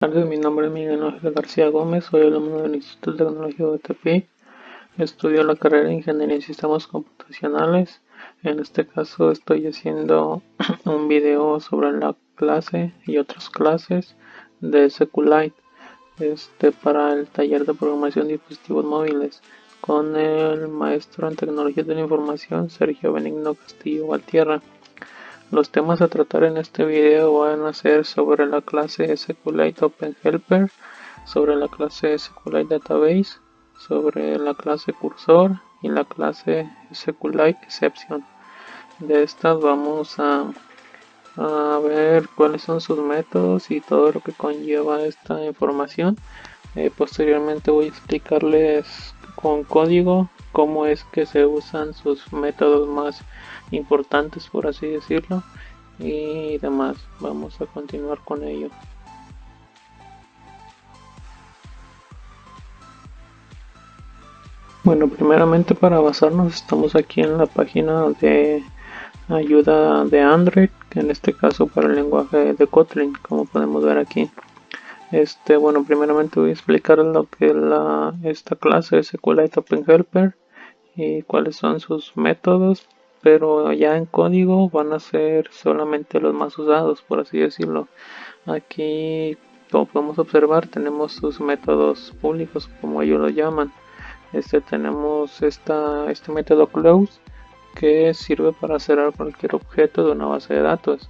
Tardes, mi nombre es Miguel Ángel García Gómez, soy alumno del Instituto Tecnológico de Tepic. Estudio la carrera de Ingeniería en Sistemas Computacionales. En este caso estoy haciendo un video sobre la clase y otras clases de SQLite para el taller de programación de dispositivos móviles con el maestro en Tecnologías de la Información Sergio Benigno Castillo Valtierra. Los temas a tratar en este video van a ser sobre la clase SQLite OpenHelper, sobre la clase SQLite Database, sobre la clase Cursor y la clase SQLite Exception. De estas vamos a ver cuáles son sus métodos y todo lo que conlleva esta información. Posteriormente voy a explicarles con código cómo es que se usan sus métodos más importantes, por así decirlo, y demás. Vamos a continuar con ello. Bueno, primeramente, para basarnos, estamos aquí en la página de ayuda de Android, que en este caso para el lenguaje de Kotlin, como podemos ver aquí. Bueno, primeramente voy a explicar lo que es esta clase SQLite OpenHelper y cuáles son sus métodos, pero ya en código van a ser solamente los más usados, por así decirlo. Aquí, como podemos observar, tenemos sus métodos públicos, como ellos lo llaman. Tenemos este método close, que sirve para cerrar cualquier objeto de una base de datos.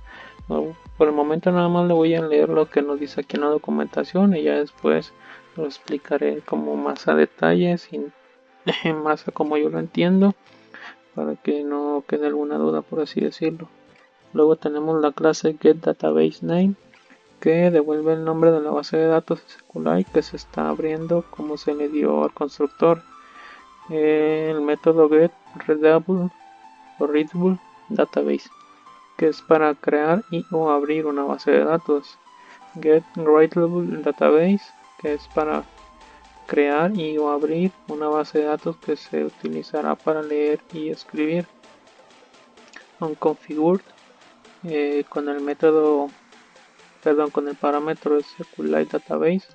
Por el momento nada más le voy a leer lo que nos dice aquí en la documentación y ya después lo explicaré como más a detalle, sin más a como yo lo entiendo, para que no quede alguna duda, por así decirlo. Luego tenemos la clase getDatabaseName, que devuelve el nombre de la base de datos SQLite que se está abriendo como se le dio al constructor. El método getReadable o readable database, que es para crear y o abrir una base de datos. getWriteable database, que es para crear y o abrir una base de datos que se utilizará para leer y escribir. OnConfigured, con el método, con el parámetro SQLite database,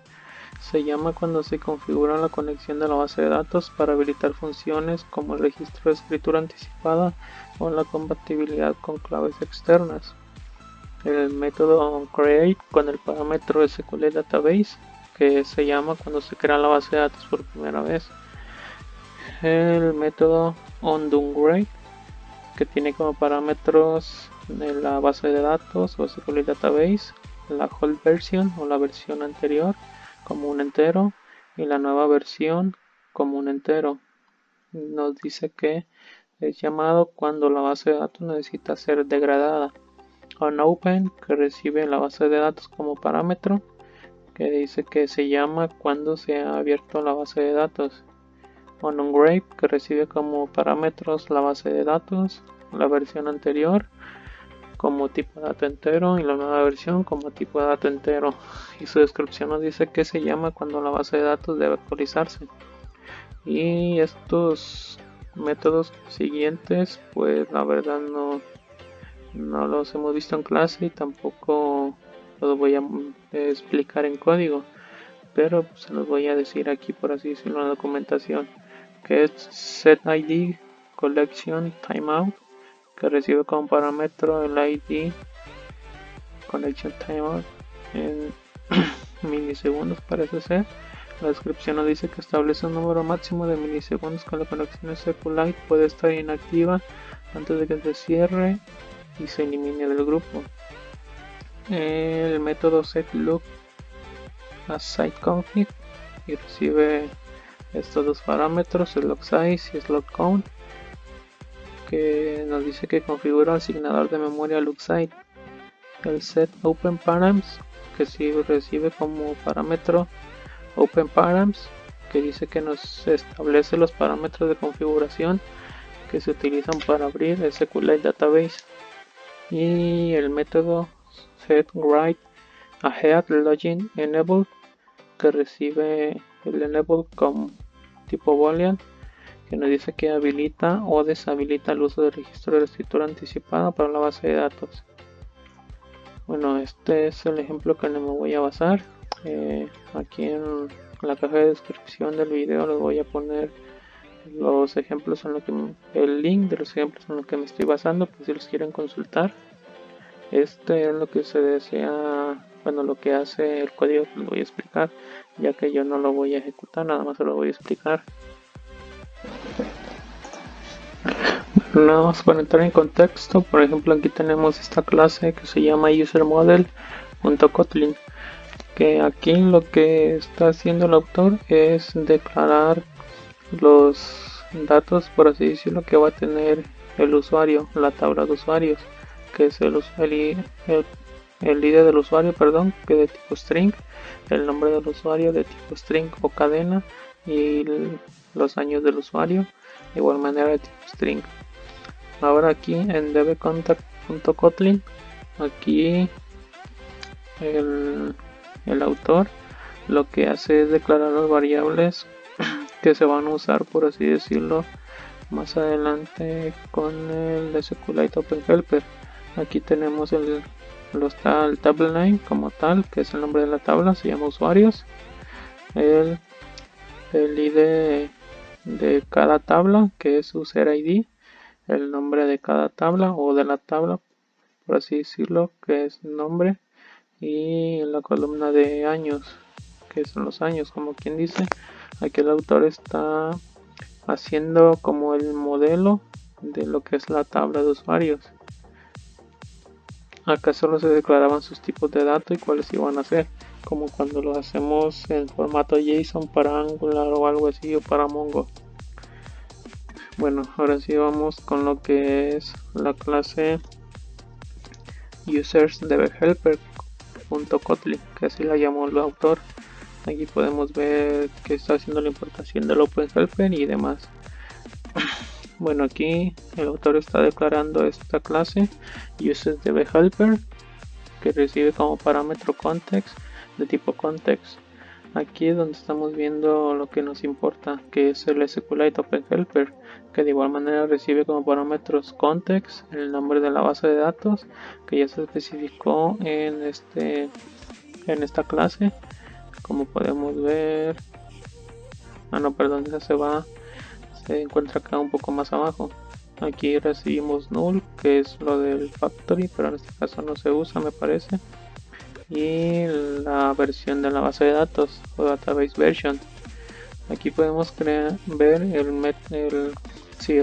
se llama cuando se configura la conexión de la base de datos para habilitar funciones como el registro de escritura anticipada o la compatibilidad con claves externas. El método onCreate con el parámetro SQLite database, que se llama cuando se crea la base de datos por primera vez. El método onDowngrade, que tiene como parámetros de la base de datos o SQLite database la old version o la versión anterior como un entero y la nueva versión como un entero. Nos dice que es llamado cuando la base de datos necesita ser degradada. OnOpen, que recibe la base de datos como parámetro, que dice que se llama cuando se ha abierto la base de datos. OnOnGrave, que recibe como parámetros la base de datos, la versión anterior como tipo de dato entero y la nueva versión como tipo de dato entero, y su descripción nos dice que se llama cuando la base de datos debe actualizarse. Y estos métodos siguientes, pues la verdad no los hemos visto en clase y tampoco los voy a explicar en código, pero se los voy a decir aquí, por así decirlo, en la documentación, que es setID collection timeout, que recibe como parámetro el ID connection timeout en milisegundos, parece ser. La descripción nos dice que establece un número máximo de milisegundos que la conexión SQLite puede estar inactiva antes de que se cierre y se elimine del grupo. El método setLook as siteConfig, y recibe estos dos parámetros, el log size y el log count, que nos dice que configura el asignador de memoria locksite. El setOpenParams, que recibe como parámetro OpenParams, que dice que nos establece los parámetros de configuración que se utilizan para abrir el SQLite Database. Y el método setWriteAheadLoginEnable, que recibe el enable como tipo boolean, que nos dice que habilita o deshabilita el uso del registro de escritura anticipada para la base de datos. Bueno, este es el ejemplo que me voy a basar. Aquí en la caja de descripción del video les voy a poner los ejemplos en lo que el link de los ejemplos en lo que me estoy basando, pues si los quieren consultar. Este es lo que se desea, bueno, lo que hace el código que les voy a explicar, ya que yo no lo voy a ejecutar, nada más se lo voy a explicar. Nada más para entrar en contexto, por ejemplo aquí tenemos esta clase que se llama userModel.kotlin, que aquí lo que está haciendo el autor es declarar los datos, por así decirlo, que va a tener el usuario, la tabla de usuarios, que es el ID del usuario, perdón, que de tipo string, el nombre del usuario de tipo string o cadena y los años del usuario de igual manera de tipo string. Ahora aquí en dbcontact.kotlin, aquí el autor lo que hace es declarar las variables que se van a usar, por así decirlo, más adelante con el SQLite OpenHelper. Aquí tenemos el table name como tal, que es el nombre de la tabla, se llama usuarios, el ID de cada tabla, que es user ID, el nombre de cada tabla o de la tabla, por así decirlo, que es nombre, y la columna de años, que son los años, como quien dice. Aquí el autor está haciendo como el modelo de lo que es la tabla de usuarios. Acá solo se declaraban sus tipos de datos y cuáles iban a ser, como cuando lo hacemos en formato JSON para Angular o algo así, o para Mongo. Bueno, ahora sí vamos con lo que es la clase usersDBHelper.kotlin, que así la llamó el autor. Aquí podemos ver que está haciendo la importación del OpenHelper y demás. Bueno, aquí el autor está declarando esta clase usersDBHelper, que recibe como parámetro context de tipo context. Aquí es donde estamos viendo lo que nos importa, que es el SQLite OpenHelper, que de igual manera recibe como parámetros context, el nombre de la base de datos, que ya se especificó en esta clase. Como podemos ver, perdón, esa se encuentra acá un poco más abajo. Aquí recibimos null, que es lo del factory, pero en este caso no se usa, me parece, y la versión de la base de datos o database version. Aquí podemos ver el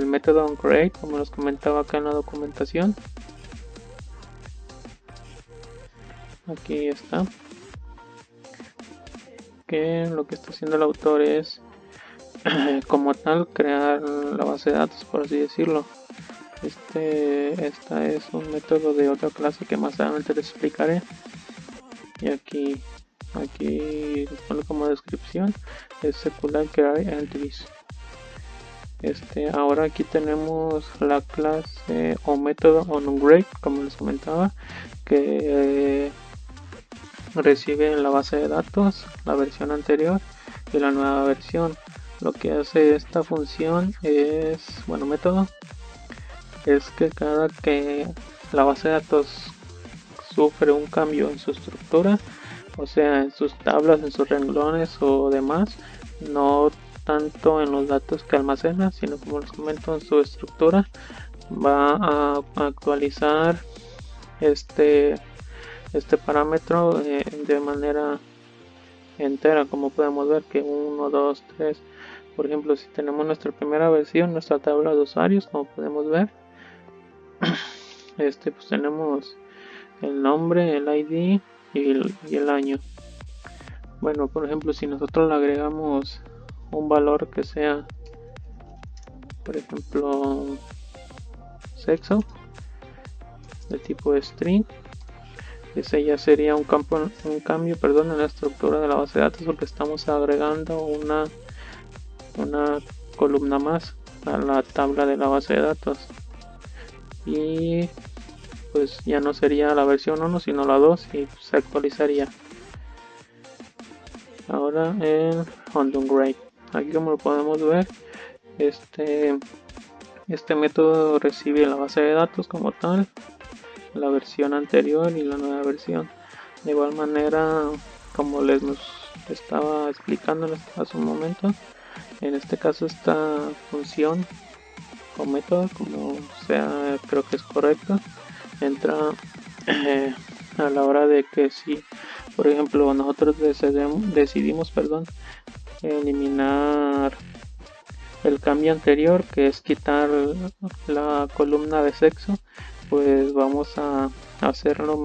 método onCreate, como nos comentaba acá en la documentación. Aquí está, que lo que está haciendo el autor es como tal crear la base de datos, por así decirlo. Esta es un método de otra clase que más adelante les explicaré. Y aquí pone como descripción es SQLite Create Entries. Ahora aquí tenemos la clase o método onGrade, como les comentaba, que recibe la base de datos, la versión anterior y la nueva versión. Lo que hace esta función es, método, es que cada que la base de datos sufre un cambio en su estructura, o sea, en sus tablas, en sus renglones o demás, no tanto en los datos que almacena, sino como les comento, en su estructura, va a actualizar este parámetro de manera entera, como podemos ver que 1, 2, 3, por ejemplo, si tenemos nuestra primera versión, nuestra tabla de usuarios, como podemos ver, pues tenemos el nombre, el ID y el año. Bueno, por ejemplo, si nosotros le agregamos un valor que sea, por ejemplo, sexo de tipo string, ese ya sería un cambio en la estructura de la base de datos, porque estamos agregando una columna más a la tabla de la base de datos, y pues ya no sería la versión 1 sino la 2 y se actualizaría. Ahora en onGrade, aquí como lo podemos ver, este método recibe la base de datos como tal, la versión anterior y la nueva versión. De igual manera como les estaba explicando hace un momento, en este caso esta función o método, como sea, creo que es correcto, entra a la hora de que si, por ejemplo, nosotros decidimos eliminar el cambio anterior, que es quitar la columna de sexo, pues vamos a hacerlo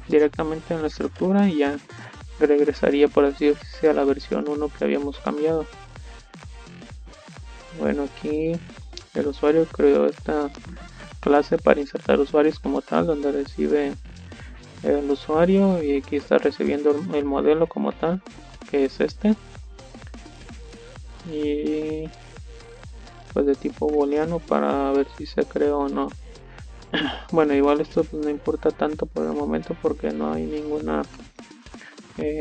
directamente en la estructura y ya regresaría, por así decirse, a la versión 1 que habíamos cambiado. Bueno, aquí el usuario creó esta clase para insertar usuarios como tal, donde recibe el usuario y aquí está recibiendo el modelo como tal, que es este, y pues de tipo booleano para ver si se creó o no. Bueno, igual esto pues no importa tanto por el momento porque no hay ninguna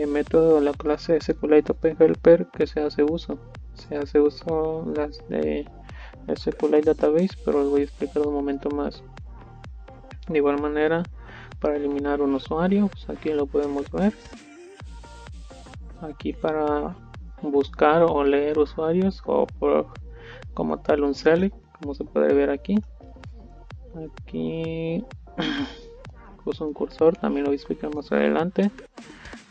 método de la clase SQLiteOpenHelper que se hace uso. Se hace uso las de SQLite Database, pero les voy a explicar un momento más. De igual manera, para eliminar un usuario, pues aquí lo podemos ver. Aquí para buscar o leer usuarios o por como tal un select, como se puede ver aquí. Aquí puse un cursor, también lo voy a explicar más adelante.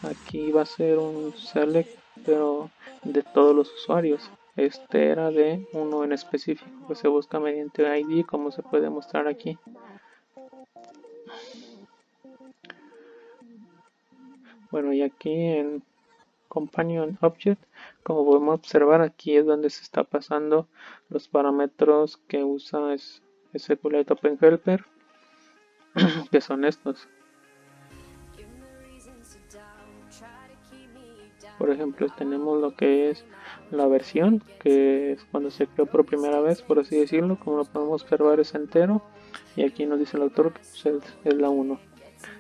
Aquí va a ser un select, pero de todos los usuarios. Este era de uno en específico que se busca mediante ID, como se puede mostrar aquí. Bueno, y aquí en Companion Object, como podemos observar, aquí es donde se está pasando los parámetros que usa SQLiteOpenHelper, que son estos. Por ejemplo, tenemos lo que es la versión, que es cuando se creó por primera vez, por así decirlo. Como lo podemos observar, es entero, y aquí nos dice el autor que pues, es la 1.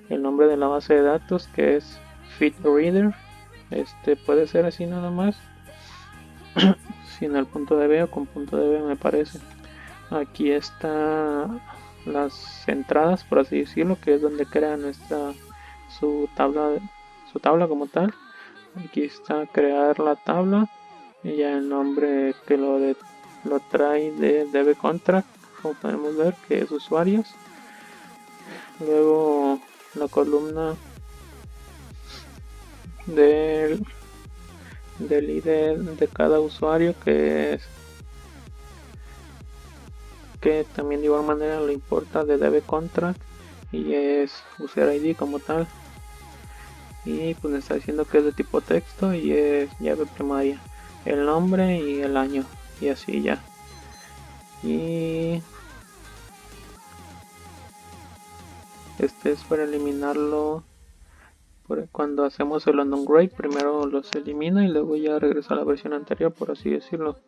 El nombre de la base de datos, que es FitReader, puede ser así nada más, sin el punto de B o con punto de B, me parece. Aquí está las entradas, por así decirlo, que es donde crea su tabla como tal. Aquí está crear la tabla y ya el nombre que lo trae de DB-Contract, como podemos ver, que es usuarios. Luego la columna del ID de cada usuario, que también de igual manera lo importa de DB-Contract y es user ID como tal. Y pues me está diciendo que es de tipo texto y es llave primaria, el nombre y el año, y así ya. Y este es para eliminarlo. Cuando hacemos el onGrade, primero los elimina y luego ya regresa a la versión anterior, por así decirlo.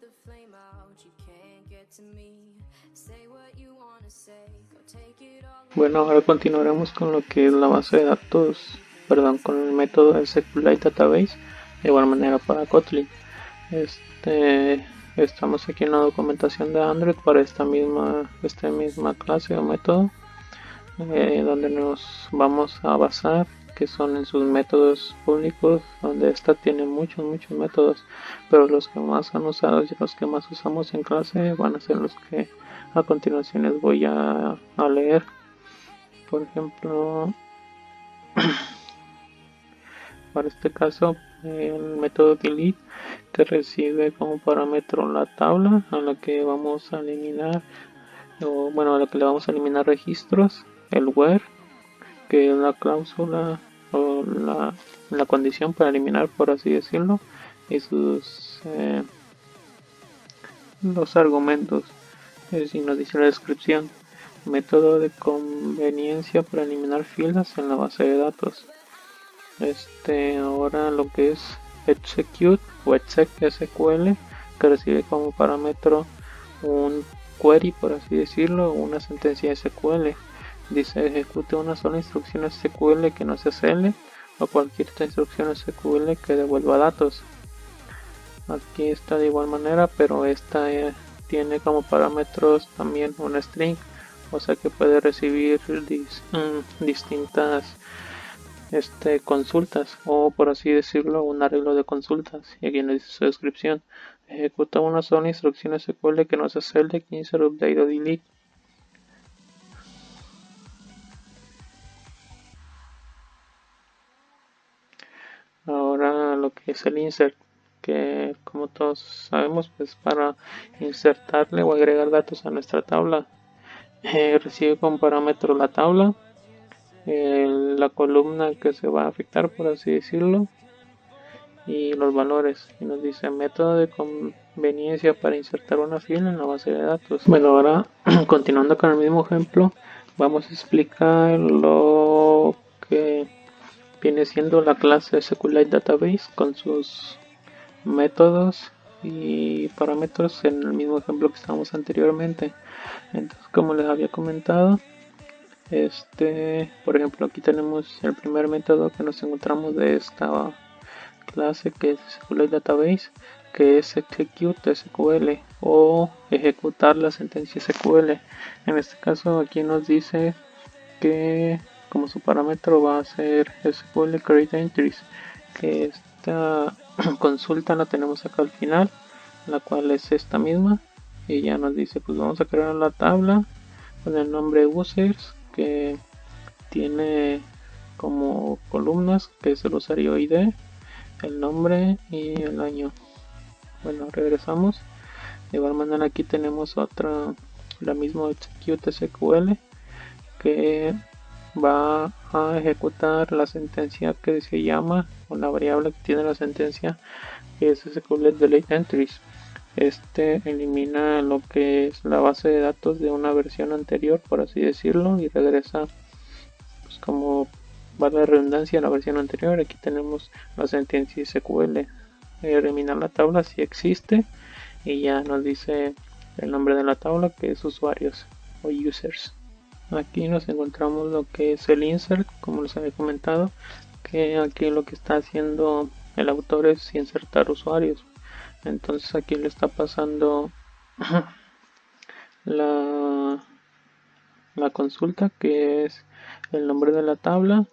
Bueno, ahora continuaremos con lo que es la base de datos, con el método SQLite Database, de igual manera para Kotlin. Estamos aquí en la documentación de Android para esta misma clase o método, donde nos vamos a basar, que son en sus métodos públicos, donde esta tiene muchos métodos, pero los que más han usado y los que más usamos en clase van a ser los que a continuación les voy a leer. Por ejemplo, para este caso, el método delete, que recibe como parámetro la tabla a la que vamos a eliminar, a la que le vamos a eliminar registros, el where, que es la cláusula o la condición para eliminar, por así decirlo, y los argumentos, es decir, nos dice la descripción. Método de conveniencia para eliminar filas en la base de datos. Ahora lo que es execute o exec-SQL, que recibe como parámetro un query, por así decirlo, una sentencia SQL. Dice ejecute una sola instrucción SQL que no sea CL o cualquier instrucción SQL que devuelva datos. Aquí está de igual manera, pero esta tiene como parámetros también un string, o sea que puede recibir distintas consultas, o por así decirlo, un arreglo de consultas. Y aquí nos dice su descripción: ejecuta una sola instrucción SQL que no sea select, insert, update o delete. Ahora lo que es el insert, que como todos sabemos, pues para insertarle o agregar datos a nuestra tabla, recibe como parámetro la tabla, la columna que se va a afectar, por así decirlo, y los valores. Y nos dice método de conveniencia para insertar una fila en la base de datos. Bueno, ahora continuando con el mismo ejemplo, vamos a explicar lo que viene siendo la clase SQLite Database con sus métodos y parámetros en el mismo ejemplo que estábamos anteriormente. Entonces, como les había comentado, por ejemplo, aquí tenemos el primer método que nos encontramos de esta clase, que es SQLite Database, que es execute SQL o ejecutar la sentencia SQL. En este caso aquí nos dice que como su parámetro va a ser SQL create entries, que esta consulta la tenemos acá al final, la cual es esta misma, y ya nos dice pues vamos a crear la tabla con el nombre users, que tiene como columnas, que es el usuario ID, el nombre y el año. Bueno, regresamos. De igual manera aquí tenemos otra, la misma execute SQL, que va a ejecutar la sentencia que se llama, o la variable que tiene la sentencia, que es SQL delete entries. Elimina lo que es la base de datos de una versión anterior, por así decirlo, y regresa, pues como va la redundancia, a la versión anterior. Aquí tenemos la sentencia SQL. Eliminar la tabla si existe, y ya nos dice el nombre de la tabla, que es usuarios o users. Aquí nos encontramos lo que es el insert, como les había comentado, que aquí lo que está haciendo el autor es insertar usuarios. Entonces aquí le está pasando la, la consulta, que es el nombre de la tabla,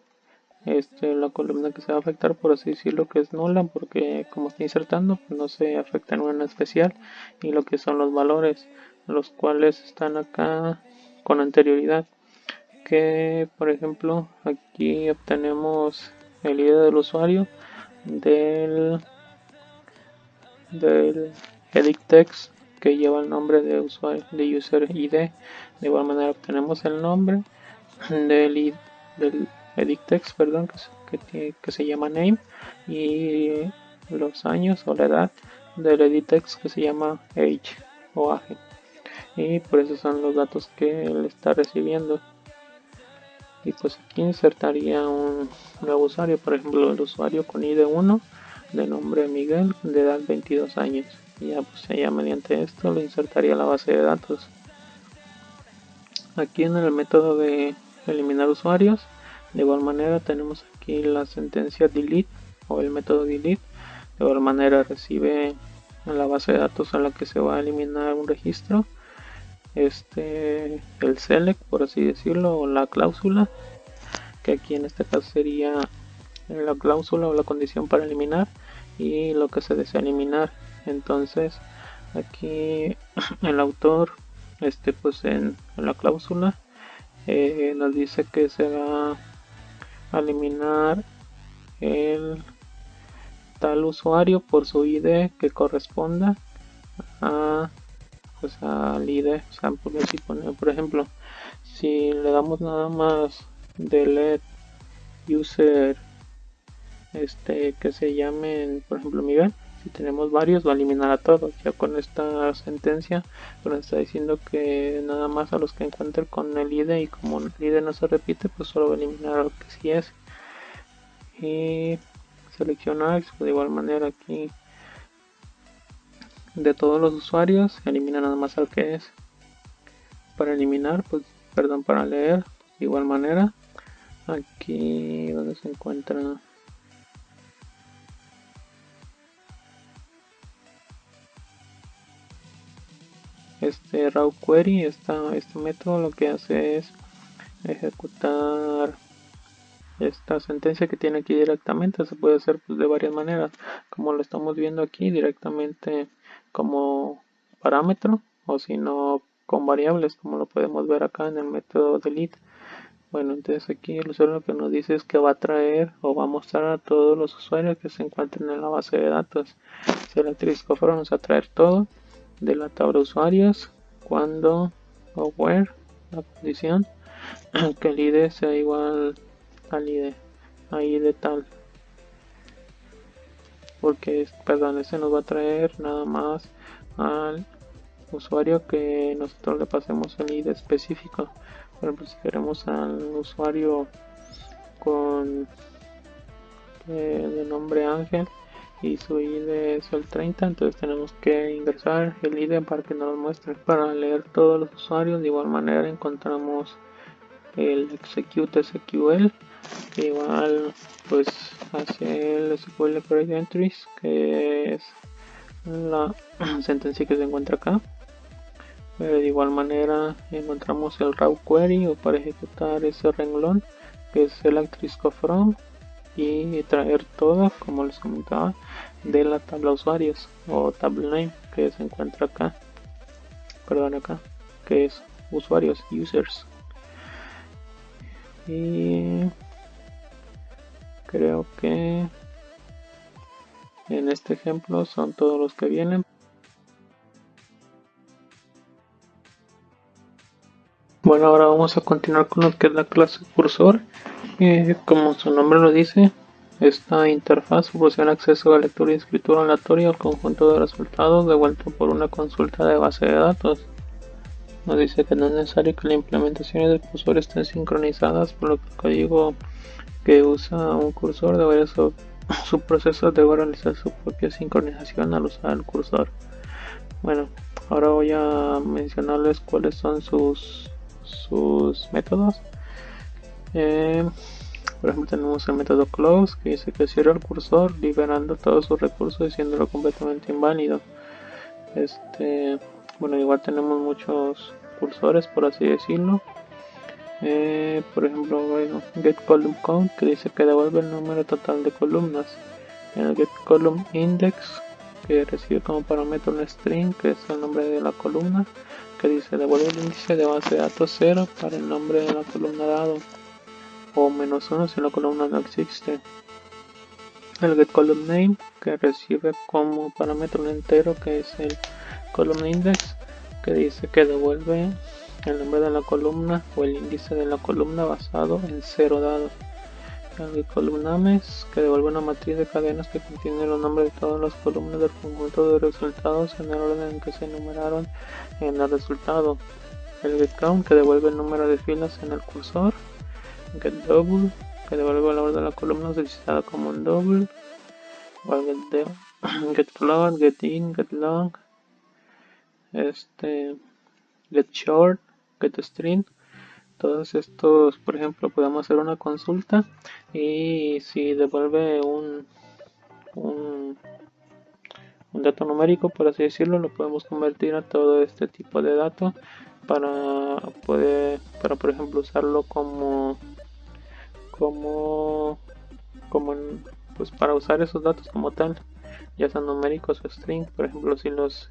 la columna que se va a afectar, por así decirlo, que es nula, porque como está insertando, pues no se afecta en una especial, y lo que son los valores, los cuales están acá con anterioridad, que por ejemplo aquí obtenemos el ID del usuario del edit text, que lleva el nombre de usuario de user ID. De igual manera obtenemos el nombre del edit text, perdón, que se llama name, y los años o la edad del edit text, que se llama age o age, y por eso son los datos que él está recibiendo. Y pues aquí insertaría un nuevo usuario, por ejemplo el usuario con ID 1, de nombre Miguel, de edad 22 años, y ya pues ya mediante esto lo insertaría a la base de datos. Aquí en el método de eliminar usuarios, de igual manera tenemos aquí la sentencia delete o el método delete. De igual manera recibe en la base de datos a la que se va a eliminar un registro el select, por así decirlo, o la cláusula, que aquí en este caso sería la cláusula o la condición para eliminar, y lo que se desea eliminar. Entonces aquí el autor, pues en la cláusula, nos dice que se va a eliminar el tal usuario por su ID que corresponda a, pues al ID. O sea, por ejemplo, si le damos nada más delete user, que se llamen, por ejemplo, Miguel, si tenemos varios va a eliminar a todos. Ya con esta sentencia pues está diciendo que nada más a los que encuentre con el ID, y como el ID no se repite, pues solo va a eliminar a lo que sí es. Y seleccionar de igual manera aquí de todos los usuarios, elimina nada más al que es. Para eliminar, pues perdón, para leer, de igual manera aquí donde se encuentra raw query, este método lo que hace es ejecutar esta sentencia que tiene aquí directamente se puede hacer pues, de varias maneras, como lo estamos viendo aquí directamente como parámetro, o si no con variables, como lo podemos ver acá en el método delete. Bueno, entonces aquí el usuario lo que nos dice es que va a traer o va a mostrar a todos los usuarios que se encuentren en la base de datos. Si el actress cofre nos va a traer todo de la tabla usuarios, cuando o where, la condición, que el ID sea igual al ID, a ID tal, porque, perdón, ese nos va a traer nada más al usuario que nosotros le pasemos el ID específico. Por ejemplo, si queremos al usuario con de nombre Ángel y su ID es el 30, entonces tenemos que ingresar el ID para que nos lo muestre. Para leer todos los usuarios, de igual manera encontramos el execute SQL, que igual pues hace el SQL query entries, que es la sentencia que se encuentra acá. Pero de igual manera encontramos el raw query o para ejecutar ese renglón, que es el actress from, y traer todo, como les comentaba, de la tabla usuarios o table name que se encuentra acá, perdón, acá, que es usuarios, users. Y creo que en este ejemplo son todos los que vienen. Bueno, ahora vamos a continuar con lo que es la clase cursor. Como su nombre lo dice, esta interfaz proporciona acceso a lectura y escritura aleatoria al conjunto de resultados devuelto por una consulta de base de datos. Nos dice que no es necesario que las implementaciones del cursor estén sincronizadas, por lo que el código que usa un cursor debería su proceso debe realizar su propia sincronización al usar el cursor. Bueno, ahora voy a mencionarles cuáles son sus métodos. Por ejemplo, tenemos el método close, que dice que cierra el cursor liberando todos sus recursos y haciéndolo completamente inválido. Bueno, igual tenemos muchos cursores, por así decirlo. Por ejemplo, bueno, get column count, que dice que devuelve el número total de columnas. El get column index, que recibe como parámetro un string, que es el nombre de la columna, que dice devuelve el índice de base de datos 0 para el nombre de la columna dado, o -1 si la columna no existe. El get column name, que recibe como parámetro un entero, que es el column index, que dice que devuelve el nombre de la columna o el índice de la columna basado en 0 dado. El column names, que devuelve una matriz de cadenas que contiene los nombres de todas las columnas del conjunto de resultados en el orden en que se enumeraron en el resultado. El get count, que devuelve el número de filas en el cursor. Get double, que devuelve el orden de la columna solicitada como un double. O get float, get in, get long, get short, get string. Todos estos, por ejemplo, podemos hacer una consulta y si devuelve un dato numérico, por así decirlo, lo podemos convertir a todo este tipo de datos para poder, por ejemplo, usarlo pues para usar esos datos como tal, ya sean numéricos o string. Por ejemplo, si los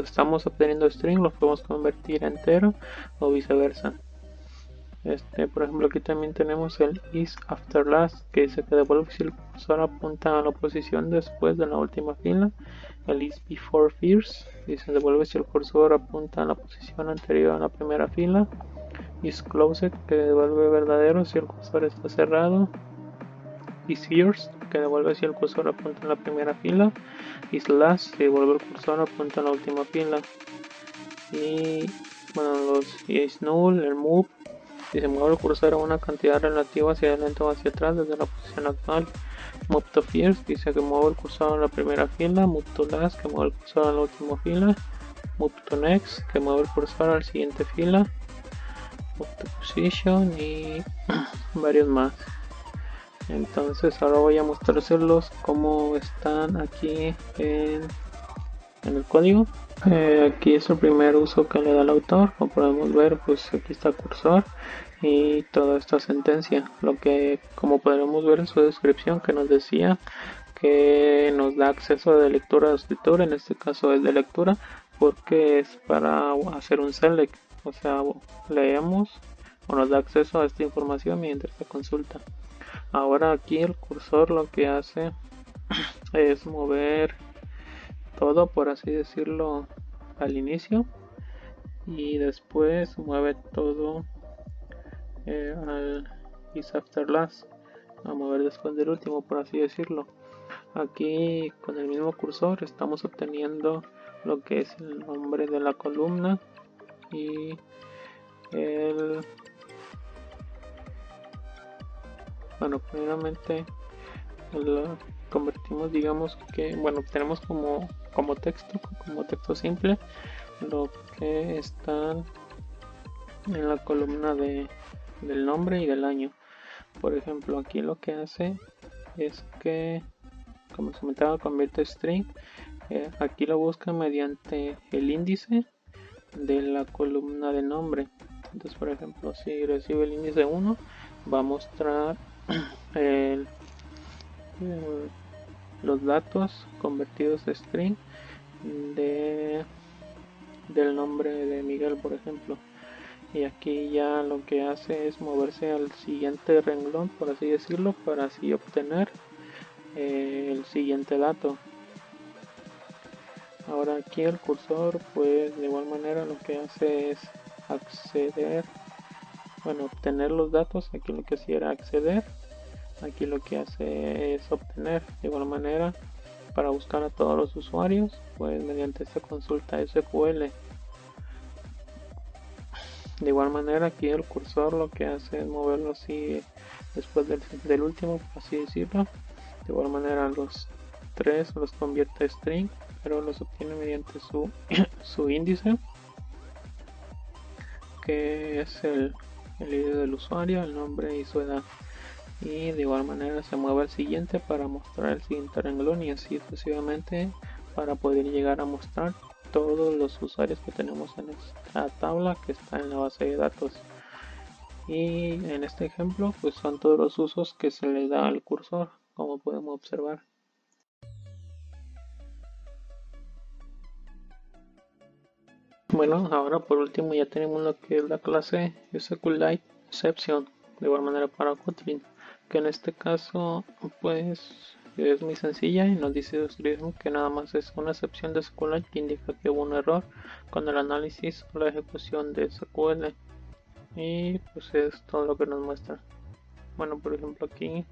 estamos obteniendo string, los podemos convertir a entero o viceversa. Por ejemplo, aquí también tenemos el is after last, que dice que devuelve si el cursor apunta a la posición después de la última fila. El is before first, dice devuelve si el cursor apunta a la posición anterior a la primera fila. Is closed, que devuelve verdadero si el cursor está cerrado. Is first, que devuelve si el cursor apunta a la primera fila. Is last, que devuelve el cursor apunta a la última fila. Y bueno, is null, el move, si se mueve el cursor a una cantidad relativa hacia adelante o hacia atrás desde la posición actual. Move to first, dice que mueve el cursor a la primera fila. Move to last, que mueve el cursor a la última fila. Move to next, que mueve el cursor a la siguiente fila. Move to position y varios más. Entonces ahora voy a mostrárselos cómo están aquí en el código. Aquí es el primer uso que le da el autor. Como podemos ver, pues aquí está el cursor y toda esta sentencia, lo que como podremos ver en su descripción que nos decía que nos da acceso de lectura a escritura, en este caso es de lectura porque es para hacer un select, o sea, leemos o nos da acceso a esta información mientras se consulta. Ahora aquí el cursor lo que hace es mover todo, por así decirlo, al inicio y después mueve todo al is after last, a mover después del último, por así decirlo. Aquí con el mismo cursor estamos obteniendo lo que es el nombre de la columna y el, bueno, primeramente lo convertimos, digamos que, bueno, tenemos como texto simple lo que están en la columna del nombre y del año. Por ejemplo, aquí lo que hace es que, como se comentaba, convierte string. Aquí lo busca mediante el índice de la columna de nombre. Entonces, por ejemplo, si recibe el índice 1, va a mostrar el, los datos convertidos a string del nombre de Miguel, por ejemplo. Y aquí ya lo que hace es moverse al siguiente renglón, por así decirlo, para así obtener el siguiente dato. Ahora aquí el cursor, pues de igual manera lo que hace es acceder, bueno, obtener los datos. Aquí lo que hacía era acceder, aquí lo que hace es obtener. De igual manera, para buscar a todos los usuarios, pues mediante esta consulta SQL. De igual manera, aquí el cursor lo que hace es moverlo así después del último, por así decirlo. De igual manera, los tres los convierte a string, pero los obtiene mediante su índice, que es el ID del usuario, el nombre y su edad. Y de igual manera se mueve al siguiente para mostrar el siguiente renglón y así sucesivamente para poder llegar a mostrar todos los usuarios que tenemos en esta tabla que está en la base de datos. Y en este ejemplo pues son todos los usos que se le da al cursor, como podemos observar. Bueno, ahora por último ya tenemos lo que es la clase SQLite Exception, de igual manera para Kotlin, que en este caso pues es muy sencilla y nos dice que nada más es una excepción de SQLite que indica que hubo un error con el análisis o la ejecución de SQL, y pues es todo lo que nos muestra. Bueno, por ejemplo aquí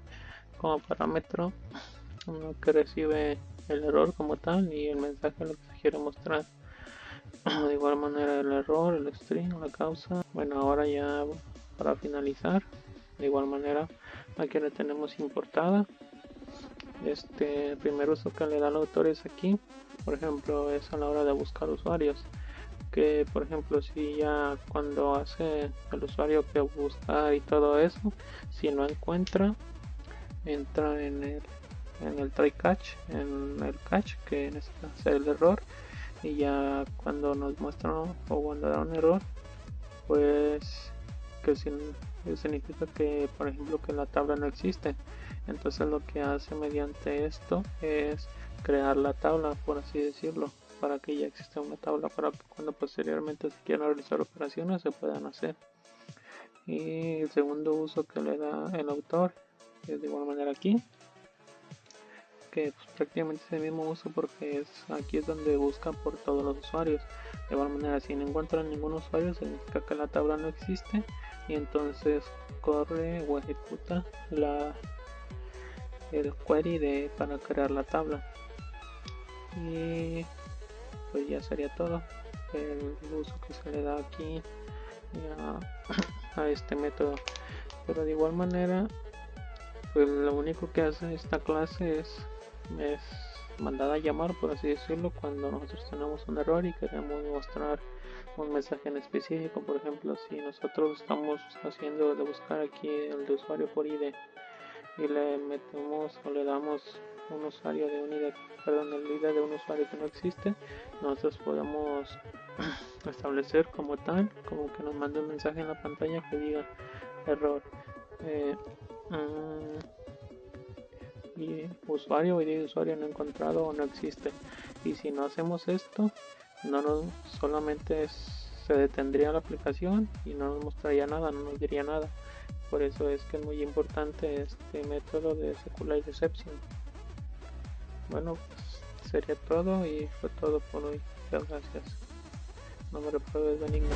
como parámetro uno que recibe el error como tal y el mensaje lo que se quiere mostrar. De igual manera el error, el string, la causa. Bueno, ahora ya para finalizar, de igual manera aquí le tenemos importada. Este primer uso que le da el autor es aquí, por ejemplo, es a la hora de buscar usuarios, que por ejemplo si ya cuando hace el usuario que buscar y todo eso, si no encuentra, entra en el try catch, en el catch, que en este es el error, y ya cuando nos muestra o cuando da un error, pues que significa que por ejemplo que la tabla no existe. Entonces lo que hace mediante esto es crear la tabla, por así decirlo, para que ya exista una tabla para que cuando posteriormente se quieran realizar operaciones se puedan hacer. Y el segundo uso que le da el autor es de igual manera aquí, que pues, prácticamente es el mismo uso porque aquí es donde busca por todos los usuarios. De igual manera, si no encuentran ningún usuario significa que la tabla no existe y entonces corre o ejecuta el query para crear la tabla. Y pues ya sería todo el uso que se le da aquí a este método. Pero de igual manera, pues lo único que hace esta clase es mandada a llamar, por así decirlo, cuando nosotros tenemos un error y queremos mostrar un mensaje en específico. Por ejemplo, si nosotros estamos haciendo de buscar aquí el de usuario por ID y le metemos o le damos un usuario de unidad, el ID de un usuario que no existe, nosotros podemos establecer como tal, como que nos mande un mensaje en la pantalla que diga error, y usuario, ID de usuario no encontrado o no existe. Y si no hacemos esto, no nos, solamente se detendría la aplicación y no nos mostraría nada, no nos diría nada. Por eso es que es muy importante este método de SQLite Exception. Bueno, pues sería todo y fue todo por hoy. Muchas gracias. No me repruebes, Benigno.